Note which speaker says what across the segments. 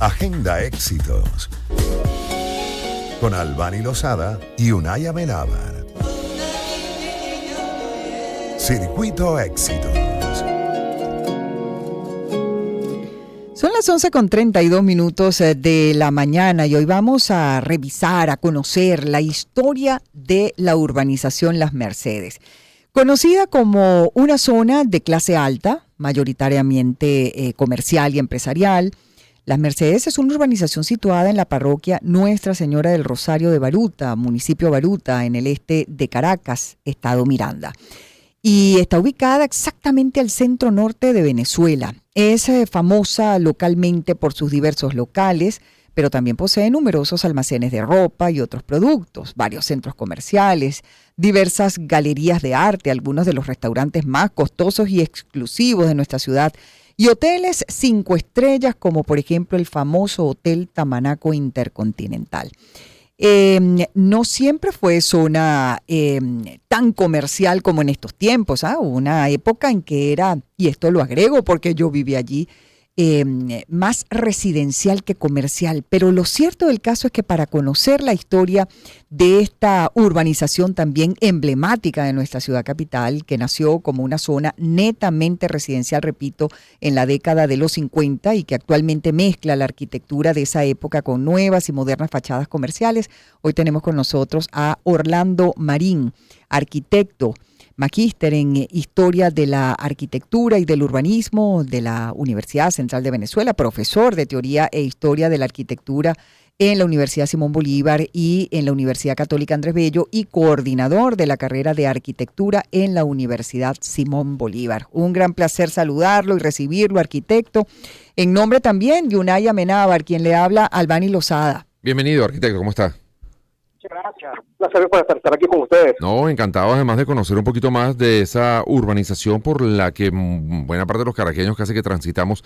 Speaker 1: Agenda Éxitos con Albany Lozada y Unai Amenábar. Circuito Éxitos.
Speaker 2: Son las 11:32 de la mañana y hoy vamos a revisar, a conocer la historia de la urbanización Las Mercedes. Conocida como una zona de clase alta, mayoritariamente comercial y empresarial, Las Mercedes es una urbanización situada en la parroquia Nuestra Señora del Rosario de Baruta, municipio Baruta, en el este de Caracas, estado Miranda. Y está ubicada exactamente al centro norte de Venezuela. Es famosa localmente por sus diversos locales, pero también posee numerosos almacenes de ropa y otros productos, varios centros comerciales, diversas galerías de arte, algunos de los restaurantes más costosos y exclusivos de nuestra ciudad, y hoteles 5 estrellas como por ejemplo el famoso Hotel Tamanaco Intercontinental. No siempre fue zona tan comercial como en estos tiempos. Hubo una época en que era, y esto lo agrego porque yo viví allí, más residencial que comercial. Pero lo cierto del caso es que para conocer la historia de esta urbanización también emblemática de nuestra ciudad capital, que nació como una zona netamente residencial, repito, en la década de los 50 y que actualmente mezcla la arquitectura de esa época con nuevas y modernas fachadas comerciales, hoy tenemos con nosotros a Orlando Marín, arquitecto, magíster en Historia de la Arquitectura y del Urbanismo de la Universidad Central de Venezuela, profesor de Teoría e Historia de la Arquitectura en la Universidad Simón Bolívar y en la Universidad Católica Andrés Bello y coordinador de la carrera de Arquitectura en la Universidad Simón Bolívar. Un gran placer saludarlo y recibirlo, arquitecto. En nombre también de Unai Amenábar, quien le habla, Albany Lozada.
Speaker 3: Bienvenido, arquitecto, ¿cómo está?
Speaker 4: Gracias, un placer por estar aquí con ustedes.
Speaker 3: No, encantado además de conocer un poquito más de esa urbanización por la que buena parte de los caraqueños casi que transitamos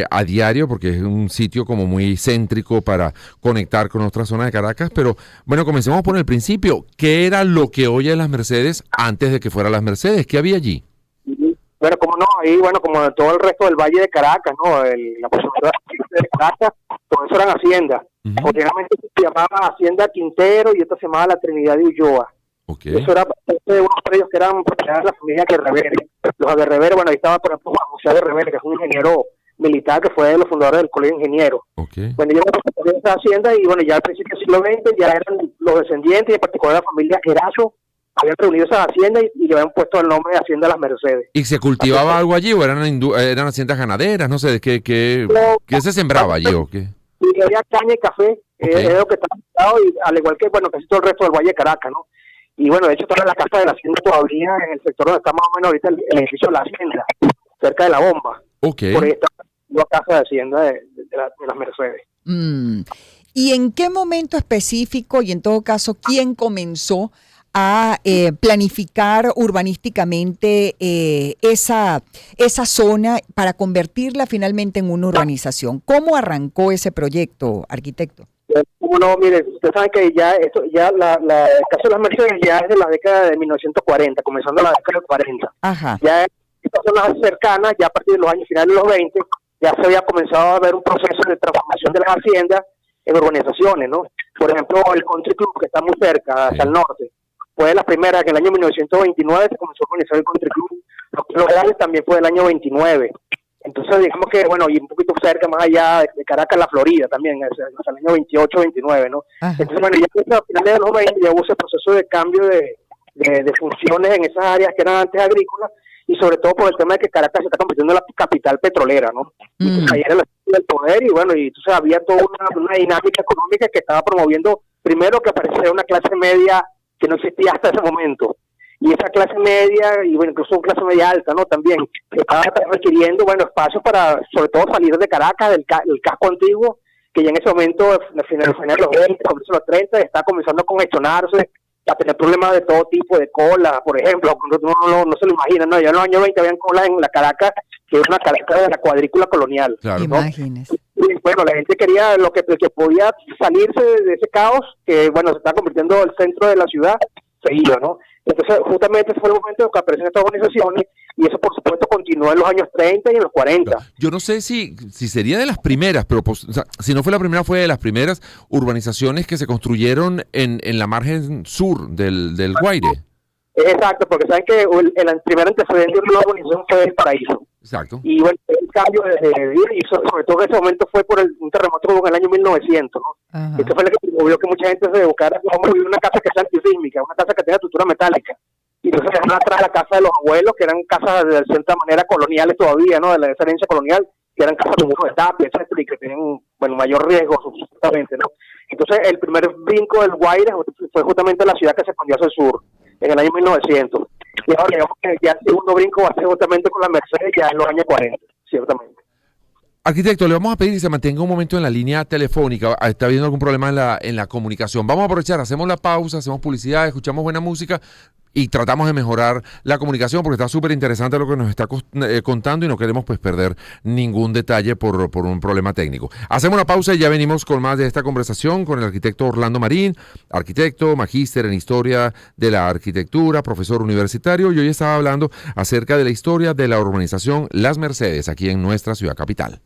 Speaker 3: a diario, porque es un sitio como muy céntrico para conectar con otra zona de Caracas. Pero bueno, comencemos por el principio. ¿Qué era lo que hoy es Las Mercedes antes de que fuera Las Mercedes? ¿Qué había allí?
Speaker 4: Bueno, como no, ahí, bueno, como en todo el resto del Valle de Caracas, ¿no? La posibilidad de Caracas, todo eso eran haciendas. Originalmente se llamaba Hacienda Quintero y esta se llamaba La Trinidad de Ulloa.
Speaker 3: Okay.
Speaker 4: Eso era de unos predios que eran propiedad de la familia Guerrevere. Los de Revere, bueno, ahí estaba por ejemplo Juan José de Revere, que es un ingeniero militar que fue de los fundadores del Colegio de Ingenieros.
Speaker 3: Okay.
Speaker 4: Bueno, yo me esa hacienda y bueno, ya al principio del siglo XX ya eran los descendientes, y en particular la familia Erazo, habían reunido esa hacienda y le habían puesto el nombre de Hacienda Las Mercedes.
Speaker 3: ¿Y se cultivaba algo allí o eran haciendas ganaderas? No sé, ¿qué se sembraba allí o qué?
Speaker 4: Y había caña y café,
Speaker 3: Okay.
Speaker 4: es lo que estaba afectado, y al igual que, bueno, casi todo el resto del Valle de Caracas, ¿no? Y bueno, de hecho, toda la casa de la hacienda todavía en el sector donde está más o menos ahorita el edificio de la hacienda, cerca de la bomba.
Speaker 3: Okay.
Speaker 4: Por ahí está la casa de hacienda de Las Mercedes.
Speaker 2: ¿Y en qué momento específico, y en todo caso, quién comenzó a planificar urbanísticamente esa zona para convertirla finalmente en una urbanización? ¿Cómo arrancó ese proyecto, arquitecto?
Speaker 4: No, mire, usted sabe que ya el caso de Las Mercedes ya es de la década de 1940, comenzando la década de 40.
Speaker 2: Ajá.
Speaker 4: Ya estas zonas cercanas, ya a partir de los años finales de los 20, ya se había comenzado a ver un proceso de transformación de las haciendas en urbanizaciones, ¿no? Por ejemplo, el Country Club, que está muy cerca, hacia el norte, fue la primera, que en el año 1929 se comenzó a organizar el Country Club. Los Reales también fue del año 29. Entonces, digamos que, bueno, y un poquito cerca, más allá de Caracas, la Florida también, hasta el año 28, 29, ¿no? Ajá. Entonces, bueno, ya a finales de los 20 ya hubo ese proceso de cambio de funciones en esas áreas que eran antes agrícolas, y sobre todo por el tema de que Caracas se está convirtiendo en la capital petrolera, ¿no? Entonces, ahí era la del poder, y bueno, y entonces había toda una dinámica económica que estaba promoviendo, primero, que apareciera una clase media que no existía hasta ese momento. Y esa clase media, y bueno, incluso clase media alta, ¿no? También, que estaba requiriendo, bueno, espacios para, sobre todo, salir de Caracas, del casco antiguo, que ya en ese momento, al final de los 20, comienzo de los 30, está comenzando a congestionarse, a tener problemas de todo tipo, de cola, por ejemplo, no se lo imaginan, ¿no? Ya en los años 20 habían colas en la Caracas, que es una Caracas de la cuadrícula colonial.
Speaker 3: Claro.
Speaker 4: ¿no?
Speaker 2: Imagínese.
Speaker 4: Y bueno, la gente quería el que podía salirse de ese caos, que bueno, se está convirtiendo el centro de la ciudad, seguido, ¿no? Entonces, justamente ese fue el momento en que aparecen estas organizaciones y eso, por supuesto, continuó en los años 30 y en los 40.
Speaker 3: Yo no sé si sería de las primeras, pero o sea, si no fue la primera, fue de las primeras urbanizaciones que se construyeron en la margen sur del Guaire.
Speaker 4: Exacto, porque saben que el primer antecedente de la urbanización fue el Paraíso.
Speaker 3: Exacto.
Speaker 4: Y bueno, el cambio y sobre todo en ese momento fue por un terremoto en el año 1900, ¿no?
Speaker 2: Ajá.
Speaker 4: Esto fue lo que movió que mucha gente se buscara cómo vivir en una casa que sea antisísmica, una casa que tenga estructura metálica. Y entonces dejaron atrás la casa de los abuelos, que eran casas de cierta manera coloniales todavía, ¿no? De la herencia colonial, que eran casas de muros de tapia, etcétera, y que tenían, bueno, mayor riesgo, supuestamente, ¿no? Entonces, el primer brinco del Guaire fue justamente la ciudad que se expandió hacia el sur, en el año 1900. Y ahora, digamos que ya el segundo brinco va a ser justamente con la Mercedes, ya en los años 40, ciertamente.
Speaker 3: Arquitecto, le vamos a pedir que se mantenga un momento en la línea telefónica. ¿Está habiendo algún problema en la comunicación? Vamos a aprovechar, hacemos la pausa, hacemos publicidad, escuchamos buena música y tratamos de mejorar la comunicación porque está súper interesante lo que nos está contando y no queremos pues perder ningún detalle por un problema técnico. Hacemos una pausa y ya venimos con más de esta conversación con el arquitecto Orlando Marín, arquitecto, magíster en historia de la arquitectura, profesor universitario, y hoy estaba hablando acerca de la historia de la urbanización Las Mercedes aquí en nuestra ciudad capital.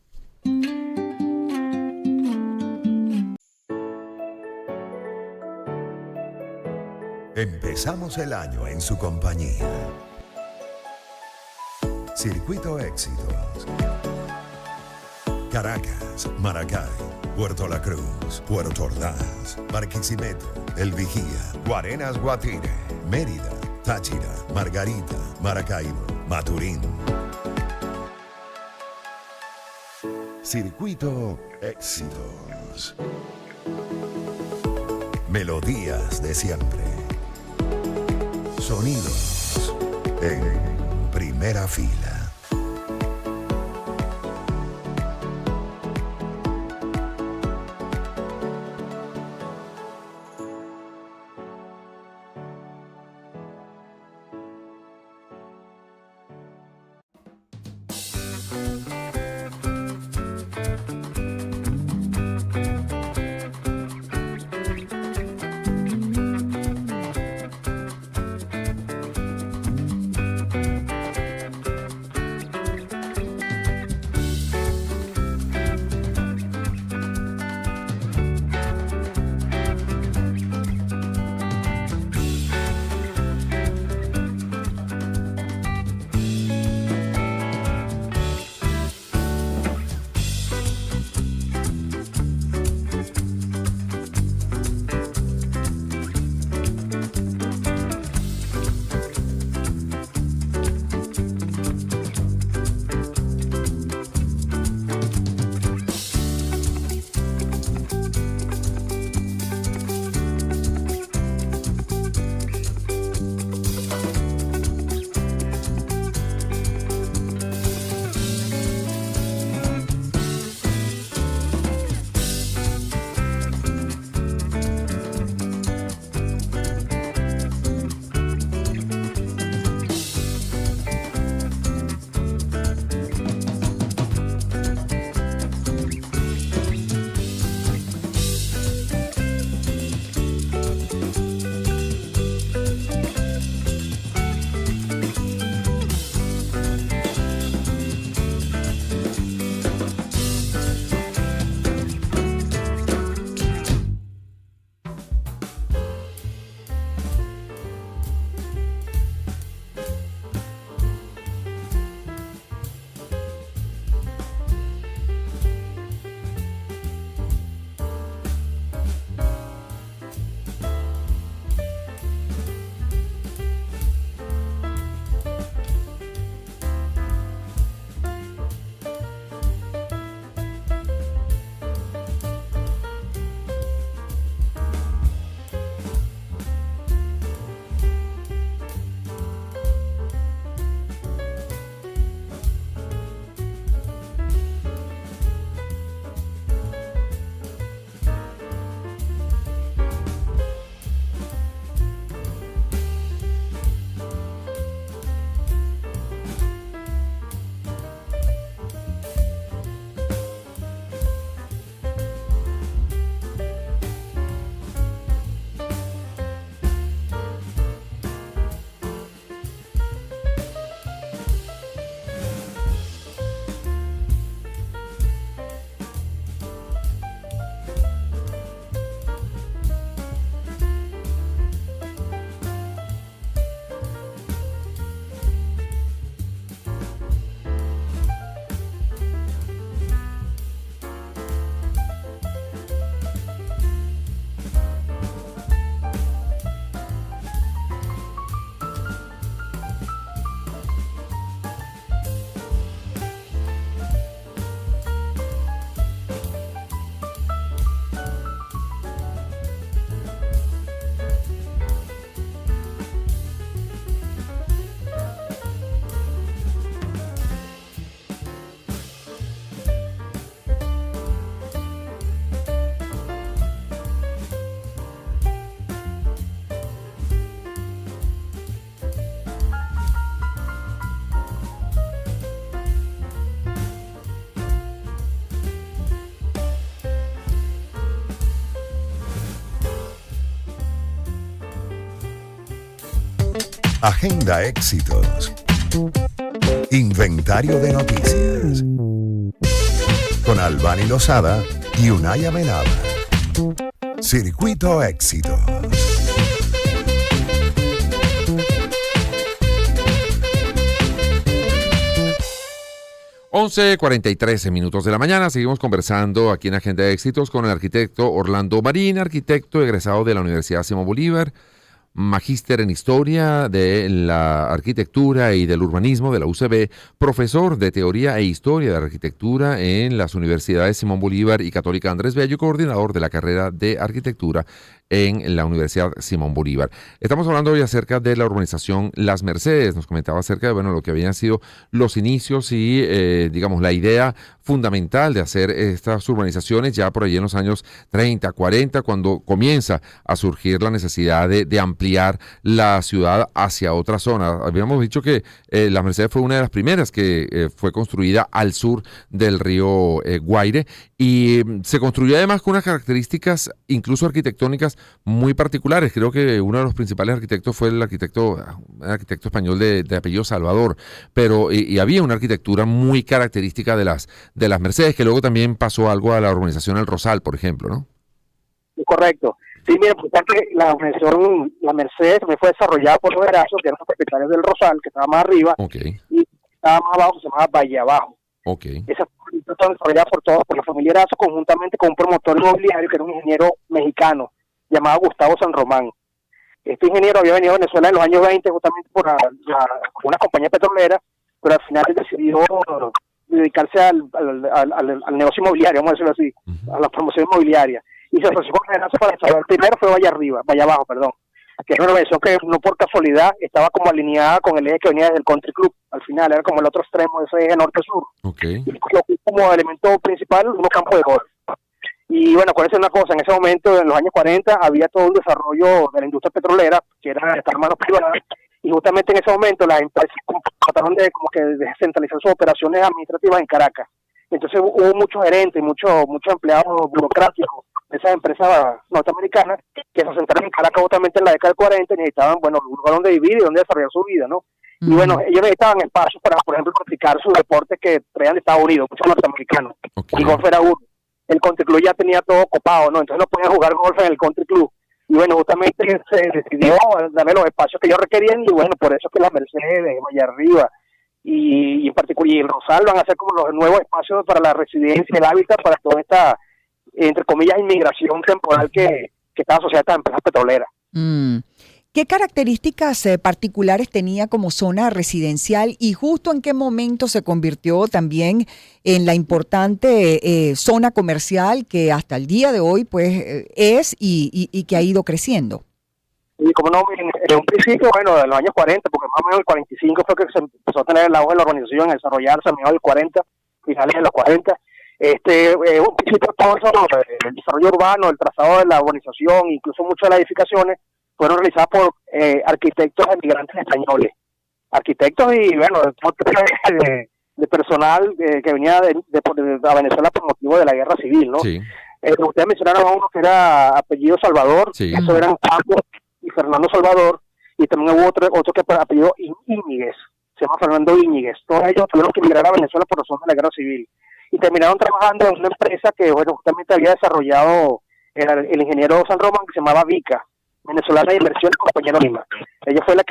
Speaker 1: Empezamos el año en su compañía. Circuito Éxitos. Caracas, Maracay, Puerto La Cruz, Puerto Ordaz, Barquisimeto, El Vigía, Guarenas Guatire, Mérida, Táchira, Margarita, Maracaibo, Maturín. Circuito Éxitos. Melodías de siempre. Sonidos en primera fila. Agenda éxitos. Inventario de noticias. Con Albany Lozada y Unay Amenábar. Circuito Éxitos.
Speaker 3: 11:43 minutos de la mañana. Seguimos conversando aquí en Agenda de Éxitos con el arquitecto Orlando Marín, arquitecto egresado de la Universidad Simón Bolívar, magíster en Historia de la Arquitectura y del Urbanismo de la UCB, profesor de Teoría e Historia de la Arquitectura en las Universidades Simón Bolívar y Católica Andrés Bello, coordinador de la carrera de Arquitectura en la Universidad Simón Bolívar. Estamos hablando hoy acerca de la urbanización Las Mercedes. Nos comentaba acerca de lo que habían sido los inicios y, digamos, la idea fundamental de hacer estas urbanizaciones ya por allí en los años 30, 40, cuando comienza a surgir la necesidad de ampliar la ciudad hacia otra zona. Habíamos dicho que Las Mercedes fue una de las primeras que fue construida al sur del río Guaire y se construyó además con unas características incluso arquitectónicas muy particulares. Creo que uno de los principales arquitectos fue el arquitecto español de apellido Salvador, pero y había una arquitectura muy característica de las Mercedes, que luego también pasó algo a la urbanización El Rosal, por ejemplo, ¿no?
Speaker 4: Correcto. Sí, mira, porque la urbanización La Mercedes me fue desarrollada por los Erazos, que eran los propietarios del Rosal, que estaba más arriba, y estaba más abajo, se llamaba Valle Abajo. Esa fue desarrollada por la familia Erazo, conjuntamente con un promotor inmobiliario, que era un ingeniero mexicano, llamado Gustavo San Román. Este ingeniero había venido a Venezuela en los años 20 justamente por una compañía petrolera, pero al final él decidió dedicarse al negocio inmobiliario, vamos a decirlo así, a la promoción inmobiliaria. Y se asoció con Erazo para desarrollar. Primero fue Valle Abajo, que es una organización que no por casualidad estaba como alineada con el eje que venía desde el Country Club. Al final era como el otro extremo de ese eje norte-sur. Y como elemento principal unos campos de golf. Y bueno, acuérdense una cosa, en ese momento, en los años 40, había todo un desarrollo de la industria petrolera, que era estar en manos privadas, y justamente en ese momento las empresas trataron de descentralizar sus operaciones administrativas en Caracas. Entonces hubo muchos gerentes, muchos empleados burocráticos de esas empresas norteamericanas que se asentaron en Caracas justamente en la década del 40 y necesitaban, un lugar donde vivir y donde desarrollar su vida, ¿no? Y bueno, ellos necesitaban espacios para, por ejemplo, practicar sus deportes que traían de Estados Unidos, muchos norteamericanos. El golf era uno. El country club ya tenía todo copado, ¿no? Entonces no podían jugar golf en el country club. Y bueno, justamente se decidió darle los espacios que ellos requerían y bueno, por eso es que la Mercedes, Valle Arriba y en particular y el Rosal van a ser como los nuevos espacios para la residencia, el hábitat para toda esta, entre comillas, inmigración temporal que está asociada a estas empresas petroleras.
Speaker 2: ¿Qué características particulares tenía como zona residencial y justo en qué momento se convirtió también en la importante zona comercial que hasta el día de hoy pues es y que ha ido creciendo?
Speaker 4: Y como no, en un principio, en los años 40, porque más o menos el 45 fue que se empezó a tener el auge de la organización, a desarrollarse a mediados del 40, finales de los 40. Un principio todo eso, el desarrollo urbano, el trazado de la urbanización, incluso muchas de las edificaciones, fueron realizadas por arquitectos emigrantes españoles. Arquitectos y, de personal que venía de Venezuela por motivo de la guerra civil, ¿no? Sí. Ustedes mencionaron a uno que era apellido Salvador, eso eran Pablo y Fernando Salvador, y también hubo otro que apellido Íñiguez, se llama Fernando Íñiguez. Todos ellos tuvieron que emigrar a Venezuela por razón de la guerra civil. Y terminaron trabajando en una empresa que, justamente había desarrollado el ingeniero San Román, que se llamaba Vica, Venezolana de Inversiones, compañero Lima. Ella fue la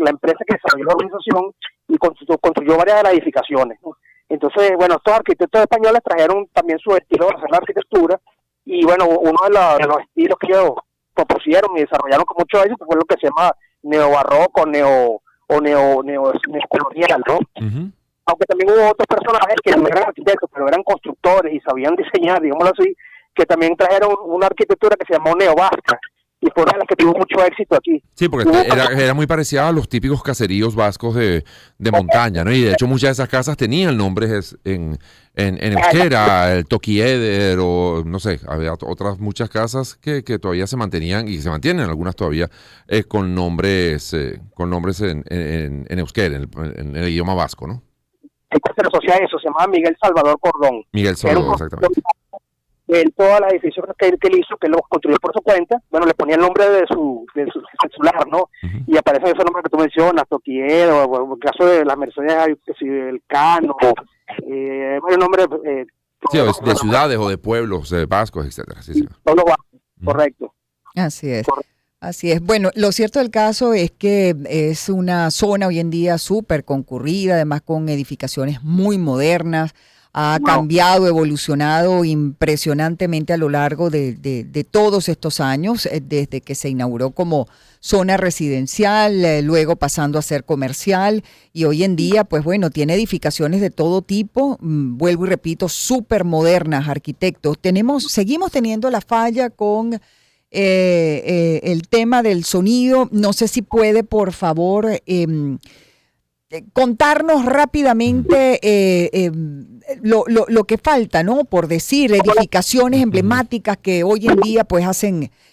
Speaker 4: empresa que desarrolló la organización y construyó varias de las edificaciones, ¿no? Entonces, estos arquitectos españoles trajeron también su estilo de hacer la arquitectura y, uno de los estilos que ellos propusieron y desarrollaron con mucho éxito fue lo que se llama neobarroco, neocolonial, ¿no? Uh-huh. Aunque también hubo otros personajes que no eran arquitectos, pero eran constructores y sabían diseñar, digámoslo así, que también trajeron una arquitectura que se llamó neovasca, y fue una de las que tuvo mucho éxito aquí.
Speaker 3: Sí, porque era muy parecida a los típicos caseríos vascos de montaña, ¿no? Y de hecho muchas de esas casas tenían nombres en euskera, el Tokieder, o no sé, había otras muchas casas que todavía se mantenían y se mantienen algunas todavía con nombres en euskera, en el idioma vasco, ¿no?
Speaker 4: El se asocia a eso, se llamaba Miguel Salvador Cordón.
Speaker 3: Miguel Salvador, exactamente.
Speaker 4: él todos los edificios que él hizo, que él los construyó por su cuenta, bueno, le ponía el nombre de su celular, ¿no? Y aparecen esos nombres que tú mencionas, Toquiedo, o el caso de las Mercedes, el Cano, varios nombres.
Speaker 3: Sí, de ciudades o de pueblos vascos, etcétera. Sí, sí.
Speaker 4: Todos los vascos, correcto.
Speaker 2: Así es. Así es. Bueno, lo cierto del caso es que es una zona hoy en día súper concurrida, además con edificaciones muy modernas. Ha cambiado, evolucionado impresionantemente a lo largo de todos estos años, desde que se inauguró como zona residencial, luego pasando a ser comercial, y hoy en día, pues bueno, tiene edificaciones de todo tipo, vuelvo y repito, súper modernas, arquitectos. Seguimos teniendo la falla con el tema del sonido. No sé si puede, por favor, contarnos rápidamente lo que falta, ¿no? Por decir, edificaciones emblemáticas que hoy en día pues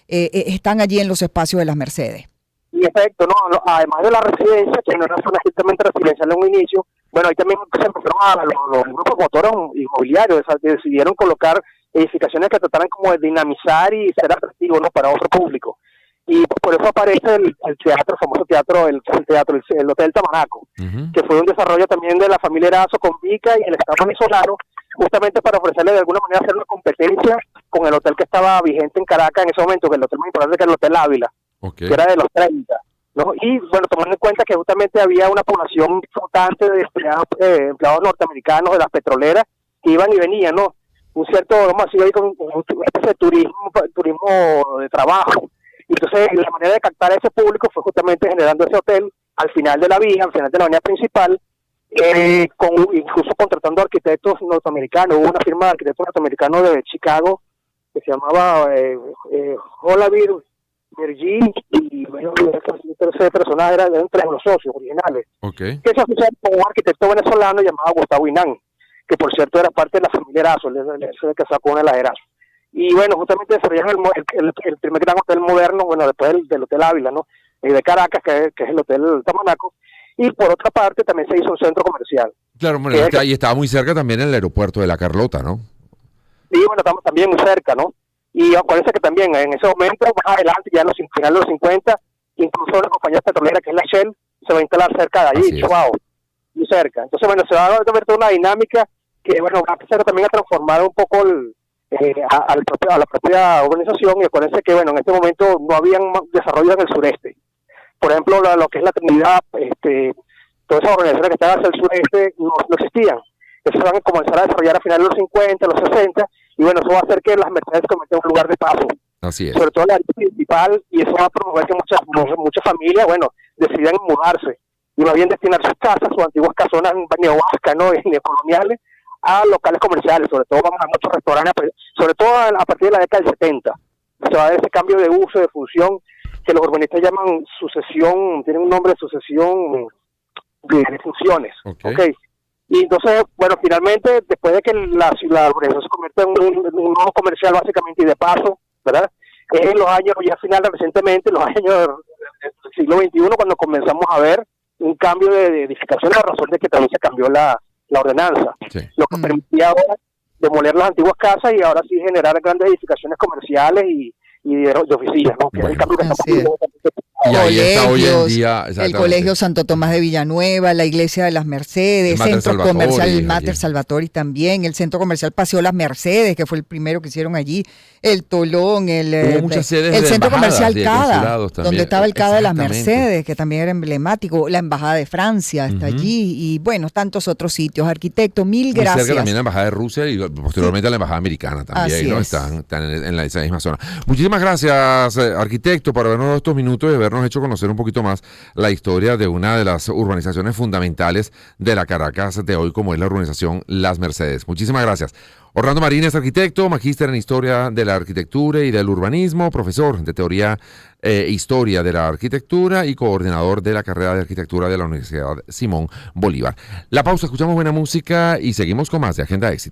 Speaker 2: están allí en los espacios de las Mercedes.
Speaker 4: Y efecto, no, además de la residencia, que no era una zona estrictamente residencial en un inicio, bueno, ahí también se empezaron los grupos motores inmobiliarios, decidieron colocar edificaciones que trataran como de dinamizar y ser atractivos, ¿no?, para otro público. Y por eso aparece el teatro, el famoso teatro, el Hotel Tamanaco, que fue un desarrollo también de la familia Erazo con Vica y el Estado venezolano, justamente para ofrecerle de alguna manera hacer una competencia con el hotel que estaba vigente en Caracas en ese momento, que el hotel más importante, que era el Hotel Ávila, que era de los 30, ¿no? Y bueno, tomando en cuenta que justamente había una población flotante de empleados norteamericanos de las petroleras que iban y venían, ¿no? Un cierto, vamos a decir, con una especie de turismo de trabajo. Entonces, la manera de captar a ese público fue justamente generando ese hotel al final de la vía, al final de la avenida principal, incluso contratando arquitectos norteamericanos. Hubo una firma de arquitectos norteamericanos de Chicago que se llamaba Holavir, Virgin, y bueno, ese personaje eran entre los socios originales. Que se asociaron con un arquitecto venezolano llamado Gustavo Inán, que por cierto era parte de la familia Erazo, el que sacó una de las Erazo. Y bueno, justamente desarrollaron el primer gran hotel moderno, bueno, después del Hotel Ávila, ¿no? De Caracas, que es el Hotel Tamanaco. Y por otra parte también se hizo un centro comercial.
Speaker 3: Claro, bueno, ahí estaba muy cerca también el aeropuerto de La Carlota, ¿no?
Speaker 4: Sí, bueno, estamos también muy cerca, ¿no? Y parece que también en ese momento, más adelante, ya en los finales de los 50, incluso una compañía petrolera que es la Shell, se va a instalar cerca de allí, Chihuahua, muy cerca. Entonces, bueno, se va a ver toda una dinámica que, bueno, va a empezar también a transformar un poco a la propia organización. Y acuérdense que, bueno, en este momento no habían desarrollos en el sureste. Por ejemplo, lo que es la Trinidad, todas esas organizaciones que están hacia el sureste no existían. Eso se van a comenzar a desarrollar a finales de los 50, los 60, y bueno, eso va a hacer que las Mercedes se conviertan en un lugar de paso.
Speaker 3: Así es.
Speaker 4: Sobre todo en la área principal, y eso va a promover que muchas familias, bueno, decidan mudarse y más bien destinar sus casas, sus antiguas casonas neovascas, ¿no?, neocoloniales, a locales comerciales. Sobre todo vamos a muchos restaurantes, sobre todo a partir de la década del 70. Se va a ver ese cambio de uso, de función, que los urbanistas llaman sucesión, tienen un nombre, sucesión de funciones. Okay. Y entonces, bueno, finalmente, después de que la urbanización se convierte en un nuevo comercial básicamente y de paso, ¿verdad? En los años, ya recientemente, los años del siglo XXI, cuando comenzamos a ver un cambio de edificación, a razón de que también se cambió la ordenanza, lo que permitía ahora demoler las antiguas casas y ahora sí generar grandes edificaciones comerciales y de oficinas, ¿no? Que es el cambio que estamos
Speaker 3: y ahí está hoy en día
Speaker 2: el Colegio Santo Tomás de Villanueva, la Iglesia de las Mercedes, el Centro Comercial el Mater Salvatori también, el Centro Comercial Paseo Las Mercedes, que fue el primero que hicieron allí, el Tolón, el Centro Comercial CADA, donde estaba el CADA de las Mercedes, que también era emblemático, la Embajada de Francia está allí, y bueno, tantos otros sitios. Arquitecto, mil gracias.
Speaker 3: Muy cerca también la Embajada de Rusia y posteriormente la Embajada Americana también, ¿no? Están en esa misma zona. Muchísimas gracias, arquitecto, por habernos dado estos minutos y habernos hecho conocer un poquito más la historia de una de las urbanizaciones fundamentales de la Caracas de hoy, como es la urbanización Las Mercedes. Muchísimas gracias. Orlando Marín es arquitecto, magíster en Historia de la Arquitectura y del Urbanismo, profesor de Teoría e Historia de la Arquitectura y coordinador de la carrera de Arquitectura de la Universidad Simón Bolívar. La pausa, escuchamos buena música y seguimos con más de Agenda Éxito.